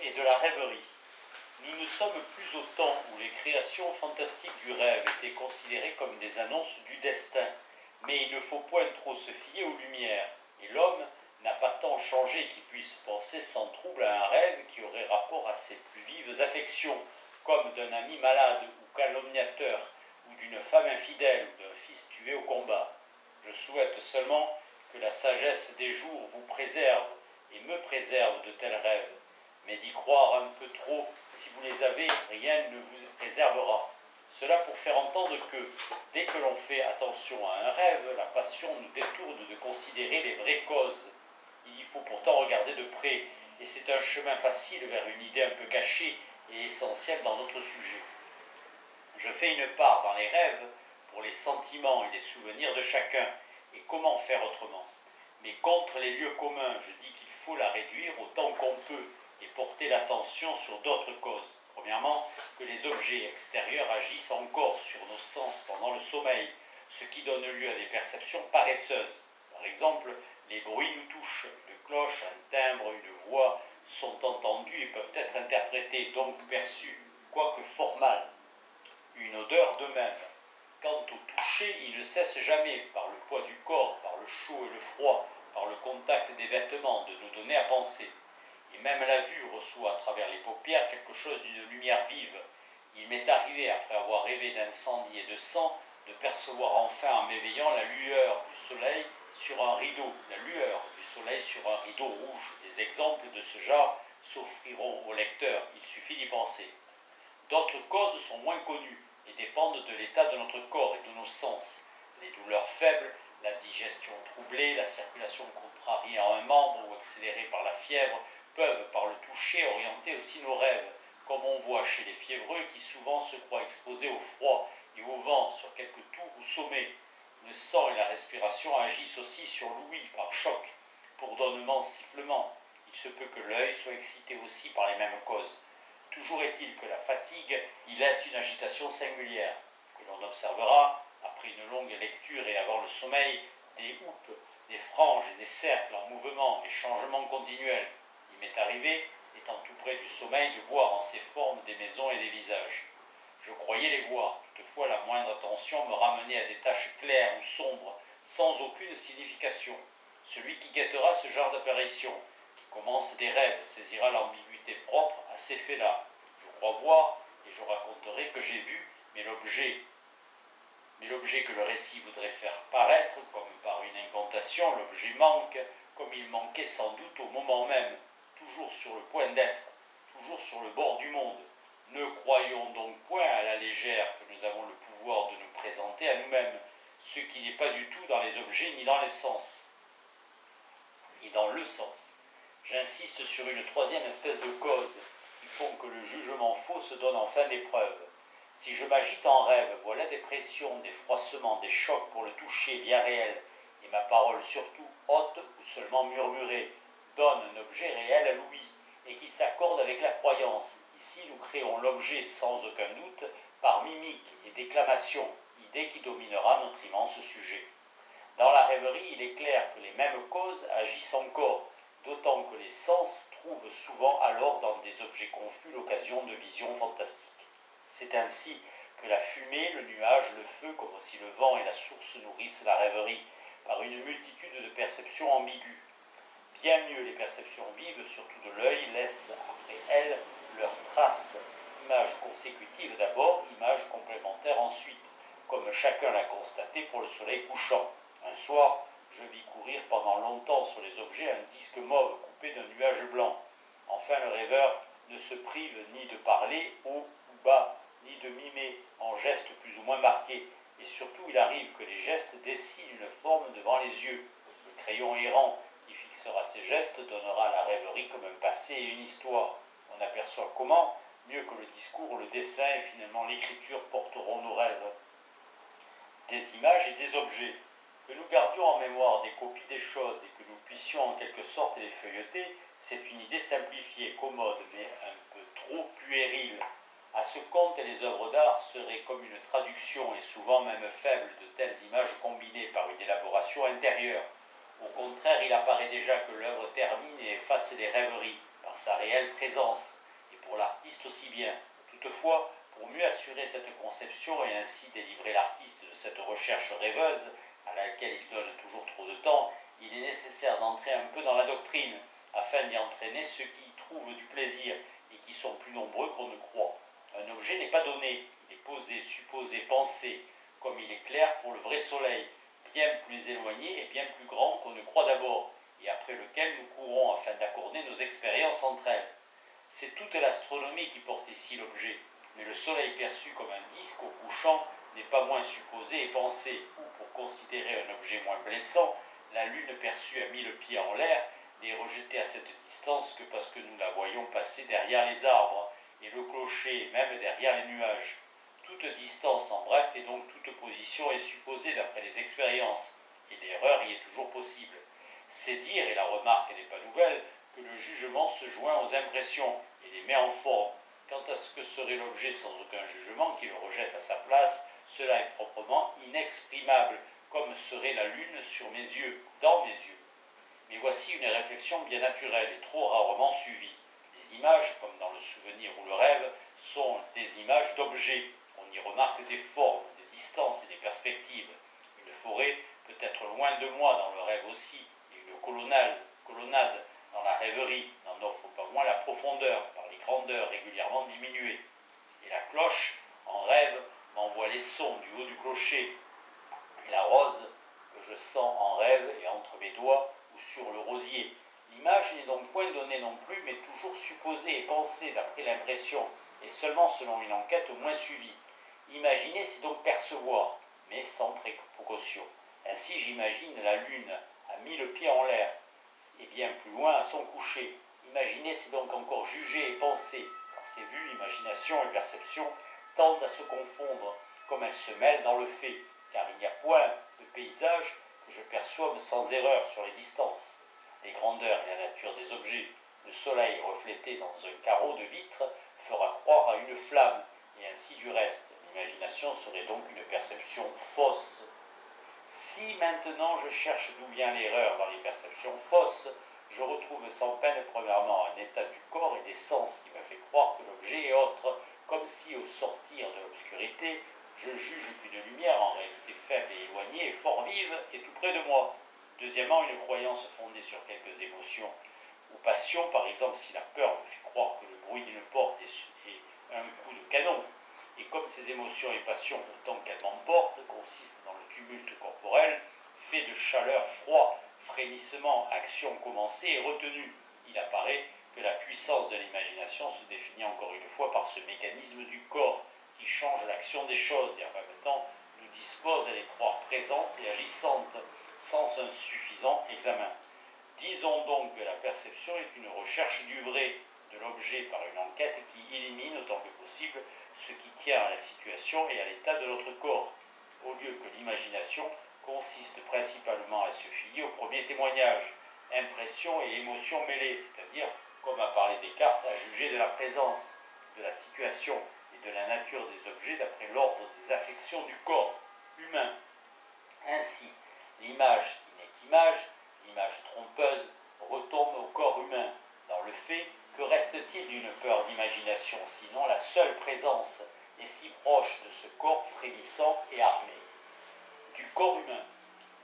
et de la rêverie. Nous ne sommes plus au temps où les créations fantastiques du rêve étaient considérées comme des annonces du destin, mais il ne faut point trop se fier aux lumières, et l'homme n'a pas tant changé qu'il puisse penser sans trouble à un rêve qui aurait rapport à ses plus vives affections, comme d'un ami malade ou calomniateur, ou d'une femme infidèle ou d'un fils tué au combat. Je souhaite seulement que la sagesse des jours vous préserve et me préserve de tels rêves. Mais d'y croire un peu trop, si vous les avez, rien ne vous préservera. Cela pour faire entendre que, dès que l'on fait attention à un rêve, la passion nous détourne de considérer les vraies causes. Il y faut pourtant regarder de près, et c'est un chemin facile vers une idée un peu cachée et essentielle dans notre sujet. Je fais une part dans les rêves pour les sentiments et les souvenirs de chacun, et comment faire autrement. Mais contre les lieux communs, je dis qu'il faut la réduire autant qu'on peut, et porter l'attention sur d'autres causes. Premièrement, que les objets extérieurs agissent encore sur nos sens pendant le sommeil, ce qui donne lieu à des perceptions paresseuses. Par exemple, les bruits nous touchent, une cloche, un timbre, une voix sont entendus et peuvent être interprétés, donc perçus, quoique fort mal. Une odeur de même. Quant au toucher, il ne cesse jamais, par le poids du corps, par le chaud et le froid, par le contact des vêtements, de nous donner à penser. Et même la vue reçoit à travers les paupières quelque chose d'une lumière vive. Il m'est arrivé, après avoir rêvé d'incendie et de sang, de percevoir enfin en m'éveillant la lueur du soleil sur un rideau, la lueur du soleil sur un rideau rouge. Des exemples de ce genre s'offriront au lecteur, il suffit d'y penser. D'autres causes sont moins connues et dépendent de l'état de notre corps et de nos sens. Les douleurs faibles, la digestion troublée, la circulation contrariée à un membre ou accélérée par la fièvre peuvent, par le toucher, orienter aussi nos rêves, comme on voit chez les fiévreux qui souvent se croient exposés au froid et au vent sur quelques tours ou sommets. Le sang et la respiration agissent aussi sur l'ouïe par choc, bourdonnement, sifflement. Il se peut que l'œil soit excité aussi par les mêmes causes. Toujours est-il que la fatigue y laisse une agitation singulière, que l'on observera, après une longue lecture et avant le sommeil, des houppes, des franges et des cercles en mouvement et changements continuels. Il m'est arrivé, étant tout près du sommeil, de voir en ces formes des maisons et des visages. Je croyais les voir, toutefois la moindre attention me ramenait à des taches claires ou sombres, sans aucune signification. Celui qui guettera ce genre d'apparition, qui commence des rêves, saisira l'ambiguïté propre à ces faits-là. Je crois voir, et je raconterai que j'ai vu, mais l'objet que le récit voudrait faire paraître, comme par une incantation, l'objet manque, comme il manquait sans doute au moment même, toujours sur le point d'être, toujours sur le bord du monde. Ne croyons donc point à la légère que nous avons le pouvoir de nous présenter à nous-mêmes, ce qui n'est pas du tout dans les objets ni dans les sens, ni dans le sens. J'insiste sur une troisième espèce de cause qui font que le jugement faux se donne enfin des preuves. Si je m'agite en rêve, voilà des pressions, des froissements, des chocs pour le toucher bien réel, et ma parole surtout, haute ou seulement murmurée, donne un objet réel à l'ouïe, et qui s'accorde avec la croyance. Ici, nous créons l'objet sans aucun doute, par mimique et déclamation, idée qui dominera notre immense sujet. Dans la rêverie, il est clair que les mêmes causes agissent encore, d'autant que les sens trouvent souvent alors dans des objets confus l'occasion de visions fantastiques. C'est ainsi que la fumée, le nuage, le feu, comme aussi le vent et la source nourrissent la rêverie, par une multitude de perceptions ambiguës. Bien mieux, les perceptions vives, surtout de l'œil, laissent après elles leurs traces, images consécutives d'abord, images complémentaires ensuite, comme chacun l'a constaté pour le soleil couchant. Un soir, je vis courir pendant longtemps sur les objets un disque mauve coupé d'un nuage blanc. Enfin, le rêveur ne se prive ni de parler haut ou bas, ni de mimer en gestes plus ou moins marqués. Et surtout, il arrive que les gestes dessinent une forme devant les yeux. Le crayon errant qui fixera ces gestes donnera à la rêverie comme un passé et une histoire. On aperçoit comment, mieux que le discours, le dessin et finalement l'écriture porteront nos rêves. Des images et des objets. Que nous gardions en mémoire des copies des choses et que nous puissions en quelque sorte les feuilleter, c'est une idée simplifiée, commode, mais un peu trop puérile. À ce compte, les œuvres d'art seraient comme une traduction, et souvent même faible, de telles images combinées par une élaboration intérieure. Au contraire, il apparaît déjà que l'œuvre termine et efface les rêveries, par sa réelle présence, et pour l'artiste aussi bien. Toutefois, pour mieux assurer cette conception et ainsi délivrer l'artiste de cette recherche rêveuse, à laquelle il donne toujours trop de temps, il est nécessaire d'entrer un peu dans la doctrine, afin d'y entraîner ceux qui y trouvent du plaisir et qui sont plus nombreux qu'on ne croit. Un objet n'est pas donné, il est posé, supposé, pensé, comme il est clair pour le vrai soleil, bien plus éloigné et bien plus grand qu'on ne croit d'abord, et après lequel nous courons afin d'accorder nos expériences entre elles. C'est toute l'astronomie qui porte ici l'objet, mais le soleil perçu comme un disque au couchant n'est pas moins supposé et pensé, ou pour considérer un objet moins blessant, la lune perçue à 1000 pieds en l'air n'est rejetée à cette distance que parce que nous la voyons passer derrière les arbres, et le clocher même derrière les nuages. Toute distance, en bref, et donc toute position est supposée d'après les expériences, et l'erreur y est toujours possible. C'est dire, et la remarque n'est pas nouvelle, que le jugement se joint aux impressions et les met en forme. Quant à ce que serait l'objet sans aucun jugement qui le rejette à sa place, cela est proprement inexprimable, comme serait la lune sur mes yeux, dans mes yeux. Mais voici une réflexion bien naturelle et trop rarement suivie. Les images, comme dans le souvenir ou le rêve, sont des images d'objets. On y remarque des formes, des distances et des perspectives. Une forêt peut être loin de moi dans le rêve aussi, et une colonnade dans la rêverie n'en offre pas moins la profondeur par les grandeurs régulièrement diminuées. Et la cloche, en rêve, m'envoie les sons du haut du clocher. Et la rose, que je sens en rêve et entre mes doigts ou sur le rosier. L'image n'est donc point donnée non plus, mais toujours supposée et pensée d'après l'impression, et seulement selon une enquête au moins suivie. Imaginer, c'est donc percevoir, mais sans précaution. Ainsi j'imagine la lune à 1000 pieds en l'air, et bien plus loin à son coucher. Imaginer, c'est donc encore juger et penser, car ces vues, imagination et perception tendent à se confondre, comme elles se mêlent dans le fait, car il n'y a point de paysage que je perçoive sans erreur sur les distances, les grandeurs et la nature des objets. Le soleil reflété dans un carreau de vitre fera croire à une flamme, et ainsi du reste. L'imagination serait donc une perception fausse. Si maintenant je cherche d'où vient l'erreur dans les perceptions fausses, je retrouve sans peine premièrement un état du corps et des sens qui me fait croire que l'objet est autre, comme si au sortir de l'obscurité, je juge qu'une lumière en réalité faible et éloignée est fort vive et tout près de moi. Deuxièmement, une croyance fondée sur quelques émotions ou passions, par exemple si la peur me fait croire que le bruit d'une porte est un coup de canon, et comme ces émotions et passions, autant qu'elles m'emportent, consistent dans le tumulte corporel, fait de chaleur, froid, frémissement, action commencée et retenue, il apparaît que la puissance de l'imagination se définit encore une fois par ce mécanisme du corps qui change l'action des choses et en même temps nous dispose à les croire présentes et agissantes sans un suffisant examen. Disons donc que la perception est une recherche du vrai, de l'objet par une enquête qui élimine autant que possible ce qui tient à la situation et à l'état de notre corps, au lieu que l'imagination consiste principalement à se fier au premier témoignage, impression et émotion mêlées, c'est-à-dire, comme a parlé Descartes, à juger de la présence, de la situation et de la nature des objets d'après l'ordre des affections du corps humain. Ainsi, l'image qui n'est qu'image, l'image trompeuse, retombe au corps humain. Dans le fait, que reste-t-il d'une peur d'imagination, sinon la seule présence, et si proche de ce corps frémissant et armé? Du corps humain.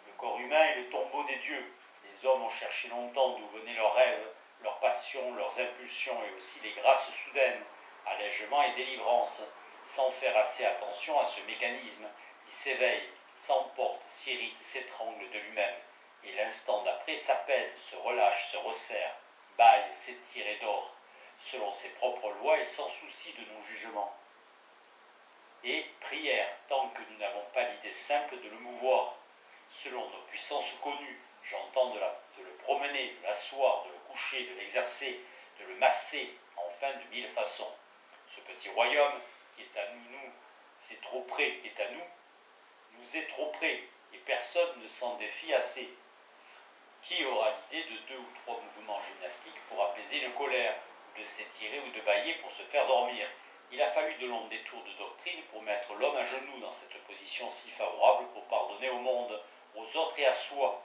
Le corps humain est le tombeau des dieux. Les hommes ont cherché longtemps d'où venaient leurs rêves, leurs passions, leurs impulsions et aussi les grâces soudaines, allègement et délivrance, sans faire assez attention à ce mécanisme qui s'éveille, s'emporte, s'irrite, s'étrangle de lui-même, et l'instant d'après s'apaise, se relâche, se resserre, bâille, s'étire et dort, selon ses propres lois et sans souci de nos jugements. Et prière, tant que nous n'avons pas l'idée simple de le mouvoir, selon nos puissances connues, j'entends de le promener, de l'asseoir, de le coucher, de l'exercer, de le masser, enfin de 1000 façons. Ce petit royaume qui est à nous, c'est trop près, qui est à nous est trop près, et personne ne s'en défie assez. Qui aura l'idée de 2 ou 3 mouvements gymnastiques pour apaiser une colère, de s'étirer ou de bâiller pour se faire dormir? Il a fallu de longs détours de doctrine pour mettre l'homme à genoux dans cette position si favorable pour pardonner au monde, aux autres et à soi.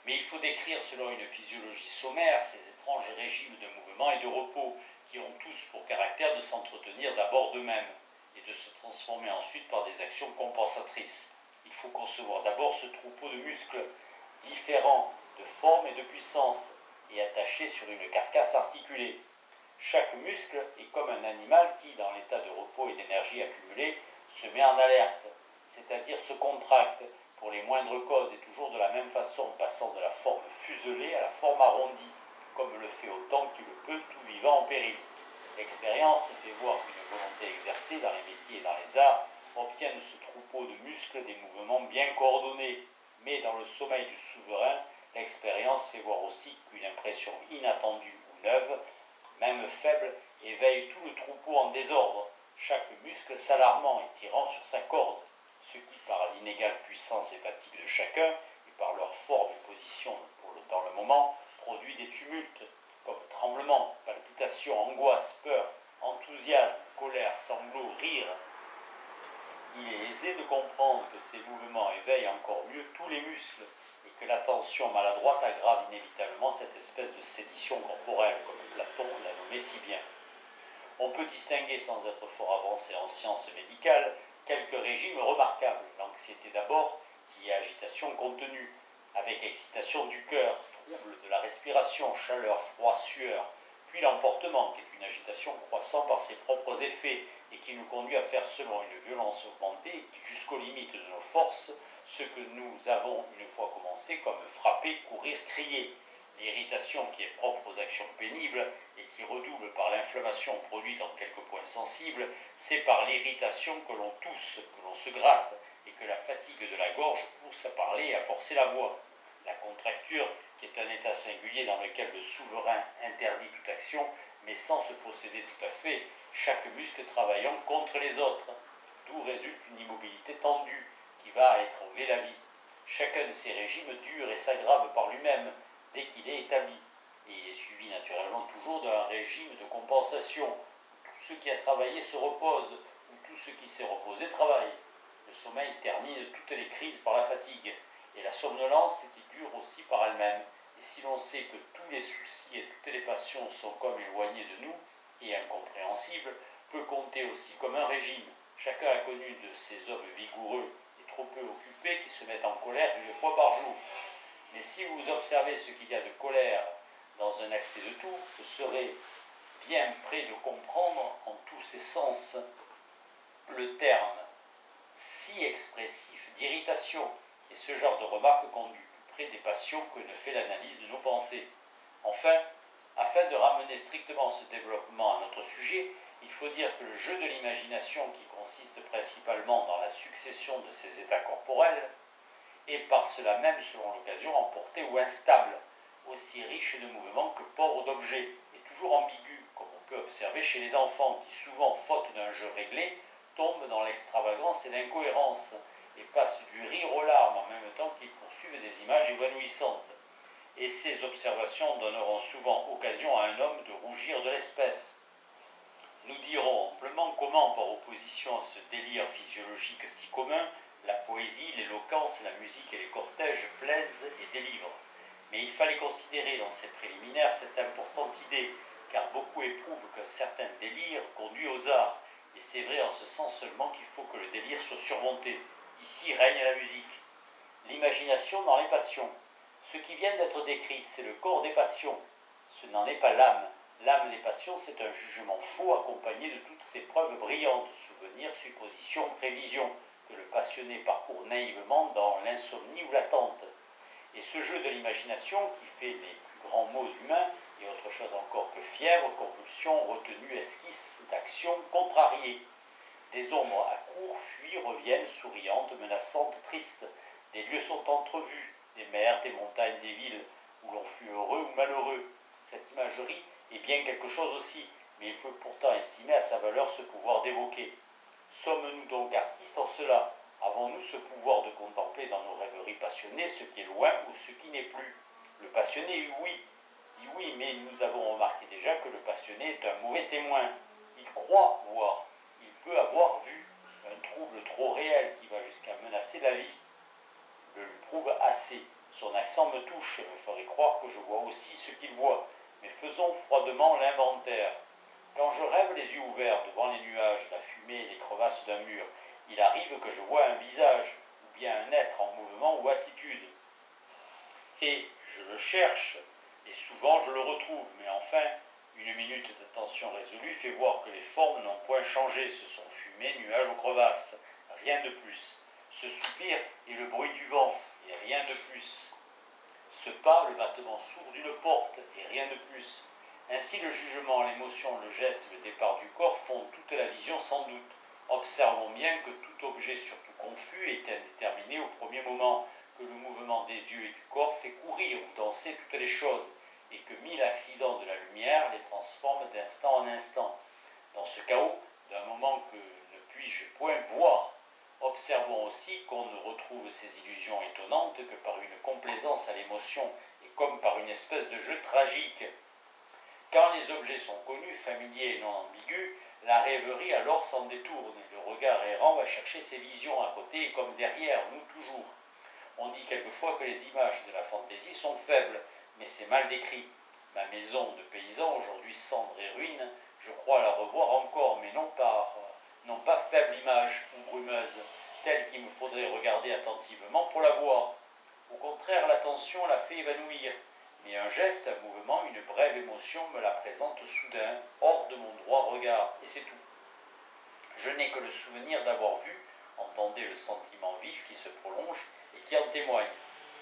Mais il faut décrire selon une physiologie sommaire ces étranges régimes de mouvement et de repos qui ont tous pour caractère de s'entretenir d'abord d'eux-mêmes et de se transformer ensuite par des actions compensatrices. Il faut concevoir d'abord ce troupeau de muscles différents de forme et de puissance et attachés sur une carcasse articulée. Chaque muscle est comme un animal qui, dans l'état de repos et d'énergie accumulée, se met en alerte, c'est-à-dire se contracte pour les moindres causes et toujours de la même façon, passant de la forme fuselée à la forme arrondie, comme le fait autant qu'il le peut tout vivant en péril. L'expérience fait voir qu'une volonté exercée dans les métiers et dans les arts obtient de ce troupeau de muscles des mouvements bien coordonnés. Mais dans le sommeil du souverain, l'expérience fait voir aussi qu'une impression inattendue ou neuve, même faible, éveille tout le troupeau en désordre, chaque muscle s'alarmant et tirant sur sa corde, ce qui, par l'inégale puissance et fatigue de chacun, et par leur forme et position dans le moment, produit des tumultes, comme tremblements, palpitations, angoisse, peur, enthousiasme, colère, sanglots, rire. Il est aisé de comprendre que ces mouvements éveillent encore mieux tous les muscles, et que l'attention maladroite aggrave inévitablement cette espèce de sédition corporelle, comme Platon l'a nommé si bien. On peut distinguer, sans être fort avancé en sciences médicales, quelques régimes remarquables. L'anxiété d'abord, qui est agitation contenue, avec excitation du cœur, trouble de la respiration, chaleur, froid, sueur, puis l'emportement, qui est une agitation croissant par ses propres effets et qui nous conduit à faire selon une violence augmentée, jusqu'aux limites de nos forces, ce que nous avons une fois commencé comme frapper, courir, crier. L'irritation qui est propre aux actions pénibles et qui redouble par l'inflammation produite en quelques points sensibles, c'est par l'irritation que l'on tousse, que l'on se gratte et que la fatigue de la gorge pousse à parler et à forcer la voix. La contracture, qui est un état singulier dans lequel le souverain interdit toute action, mais sans se posséder tout à fait, chaque muscle travaillant contre les autres, d'où résulte une immobilité tendue qui va étrangler la vie. Chacun de ces régimes dure et s'aggrave par lui-même dès qu'il est établi, et il est suivi naturellement toujours d'un régime de compensation, où tout ce qui a travaillé se repose, où tout ce qui s'est reposé travaille. Le sommeil termine toutes les crises par la fatigue, et la somnolence qui dure aussi par elle-même. Et si l'on sait que tous les soucis et toutes les passions sont comme éloignés de nous et incompréhensibles, peut compter aussi comme un régime. Chacun a connu de ces hommes vigoureux et trop peu occupés qui se mettent en colère une fois par jour. Mais si vous observez ce qu'il y a de colère dans un accès de tout, vous serez bien près de comprendre en tous ses sens le terme si expressif d'irritation, et ce genre de remarque conduit plus près des passions que ne fait l'analyse de nos pensées. Enfin, afin de ramener strictement ce développement à notre sujet, il faut dire que le jeu de l'imagination, qui consiste principalement dans la succession de ces états corporels, est par cela même, selon l'occasion, emporté ou instable, aussi riche de mouvements que pauvre d'objets, et toujours ambigu, comme on peut observer chez les enfants, qui souvent, faute d'un jeu réglé, tombent dans l'extravagance et l'incohérence, et passent du rire aux larmes en même temps qu'ils poursuivent des images évanouissantes. Et ces observations donneront souvent occasion à un homme de rougir de l'espèce. Nous dirons amplement comment, par opposition à ce délire physiologique si commun, la poésie, l'éloquence, la musique et les cortèges plaisent et délivrent. Mais il fallait considérer dans ces préliminaires cette importante idée, car beaucoup éprouvent qu'un certain délire conduit aux arts, et c'est vrai en ce sens seulement qu'il faut que le délire soit surmonté. Ici règne la musique. L'imagination dans les passions. Ce qui vient d'être décrit, c'est le corps des passions. Ce n'en est pas l'âme. L'âme des passions, c'est un jugement faux accompagné de toutes ces preuves brillantes, souvenirs, suppositions, prévisions, que le passionné parcourt naïvement dans l'insomnie ou l'attente. Et ce jeu de l'imagination, qui fait les plus grands maux humains, et autre chose encore que fièvre, convulsion, retenue, esquisse d'action contrariée. Des ombres à court fuient, reviennent, souriantes, menaçantes, tristes. Des lieux sont entrevus, des mers, des montagnes, des villes, où l'on fut heureux ou malheureux. Cette imagerie est bien quelque chose aussi, mais il faut pourtant estimer à sa valeur ce pouvoir d'évoquer. Sommes-nous donc artistes en cela? Avons-nous ce pouvoir de contempler dans nos rêveries passionnées ce qui est loin ou ce qui n'est plus? Le passionné, oui, dit oui, mais nous avons remarqué déjà que le passionné est un mauvais témoin. Il croit voir, il peut avoir vu un trouble trop réel qui va jusqu'à menacer la vie. Le lui prouve assez. Son accent me touche et me ferait croire que je vois aussi ce qu'il voit, mais faisons froidement l'inventaire. Quand je rêve les yeux ouverts devant les nuages, la fumée et les crevasses d'un mur, il arrive que je vois un visage, ou bien un être en mouvement ou attitude. Et je le cherche, et souvent je le retrouve, mais enfin, une minute d'attention résolue fait voir que les formes n'ont point changé, ce sont fumée, nuages ou crevasses, rien de plus. Ce soupir est le bruit du vent, et rien de plus. Ce pas, le battement sourd d'une porte, et rien de plus. Ainsi le jugement, l'émotion, le geste, le départ du corps font toute la vision sans doute. Observons bien que tout objet, surtout confus, est indéterminé au premier moment, que le mouvement des yeux et du corps fait courir ou danser toutes les choses, et que mille accidents de la lumière les transforment d'instant en instant. Dans ce chaos, d'un moment que ne puis-je point voir, observons aussi qu'on ne retrouve ces illusions étonnantes que par une complaisance à l'émotion et comme par une espèce de jeu tragique. Quand les objets sont connus, familiers et non ambigus, la rêverie alors s'en détourne et le regard errant va chercher ses visions à côté et comme derrière nous toujours. On dit quelquefois que les images de la fantaisie sont faibles, mais c'est mal décrit. Ma maison de paysan, aujourd'hui cendre et ruine, je crois la revoir encore, mais non pas faible image ou brumeuse, telle qu'il me faudrait regarder attentivement pour la voir. Au contraire, l'attention la fait évanouir, mais un geste, un mouvement, une brève émotion me la présente soudain, hors de mon droit regard, et c'est tout. Je n'ai que le souvenir d'avoir vu, entendez le sentiment vif qui se prolonge et qui en témoigne.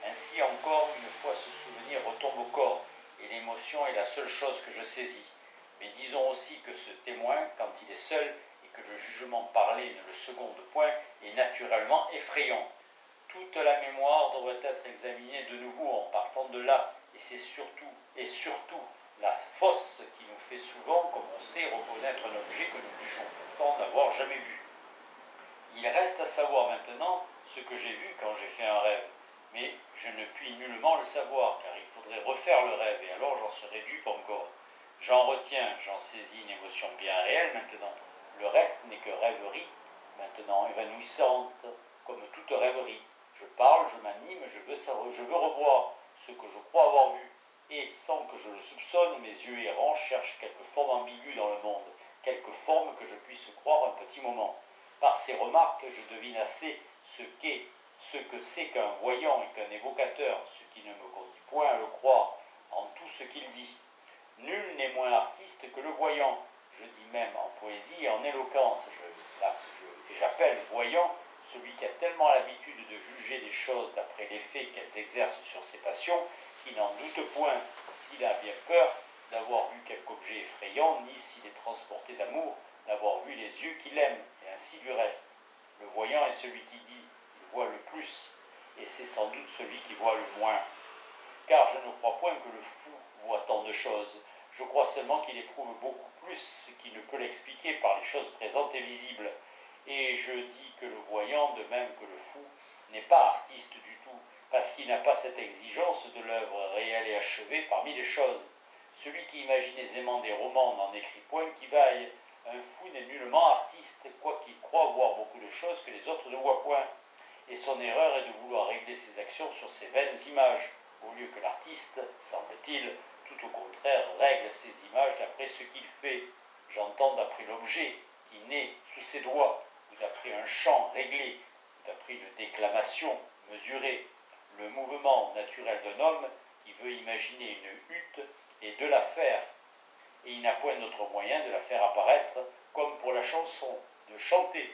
Ainsi encore, une fois ce souvenir retombe au corps, et l'émotion est la seule chose que je saisis. Mais disons aussi que ce témoin, quand il est seul, et que le jugement parlé ne le seconde point, est naturellement effrayant. Toute la mémoire devrait être examinée de nouveau en partant de là, et c'est surtout la fosse qui nous fait souvent, comme on sait, reconnaître un objet que nous jugeons pourtant n'avoir jamais vu. Il reste à savoir maintenant ce que j'ai vu quand j'ai fait un rêve, mais je ne puis nullement le savoir, car il faudrait refaire le rêve, et alors j'en serais dupe encore. J'en retiens, j'en saisis une émotion bien réelle maintenant. Le reste n'est que rêverie, maintenant évanouissante, comme toute rêverie. Je parle, je m'anime, je veux revoir ce que je crois avoir vu. Et sans que je le soupçonne, mes yeux errants cherchent quelque forme ambiguë dans le monde, quelque forme que je puisse croire un petit moment. Par ces remarques, je devine assez ce que c'est qu'un voyant et qu'un évocateur, ce qui ne me conduit point à le croire en tout ce qu'il dit. Nul n'est moins artiste que le voyant, je dis même en poésie et en éloquence, et j'appelle voyant celui qui a tellement l'habitude de juger des choses d'après l'effet qu'elles exercent sur ses passions, qu'il n'en doute point, s'il a bien peur d'avoir vu quelque objet effrayant, ni s'il est transporté d'amour, d'avoir vu les yeux qu'il aime, et ainsi du reste. Le voyant est celui qui dit, il voit le plus, et c'est sans doute celui qui voit le moins. Car je ne crois point que le fou voit tant de choses, je crois seulement qu'il éprouve beaucoup plus qu'il ne peut l'expliquer par les choses présentes et visibles. Et je dis que le voyant, de même que le fou, n'est pas artiste du tout, parce qu'il n'a pas cette exigence de l'œuvre réelle et achevée parmi les choses. Celui qui imagine aisément des romans n'en écrit point qui vaille. Un fou n'est nullement artiste, quoiqu'il croie voir beaucoup de choses que les autres ne voient point. Et son erreur est de vouloir régler ses actions sur ces vaines images, au lieu que l'artiste, semble-t-il, tout au contraire, règle ses images d'après ce qu'il fait. J'entends d'après l'objet qui naît sous ses doigts, ou d'après un chant réglé, ou d'après une déclamation mesurée. Le mouvement naturel d'un homme qui veut imaginer une hutte est de la faire, et il n'a point d'autre moyen de la faire apparaître, comme pour la chanson, de chanter.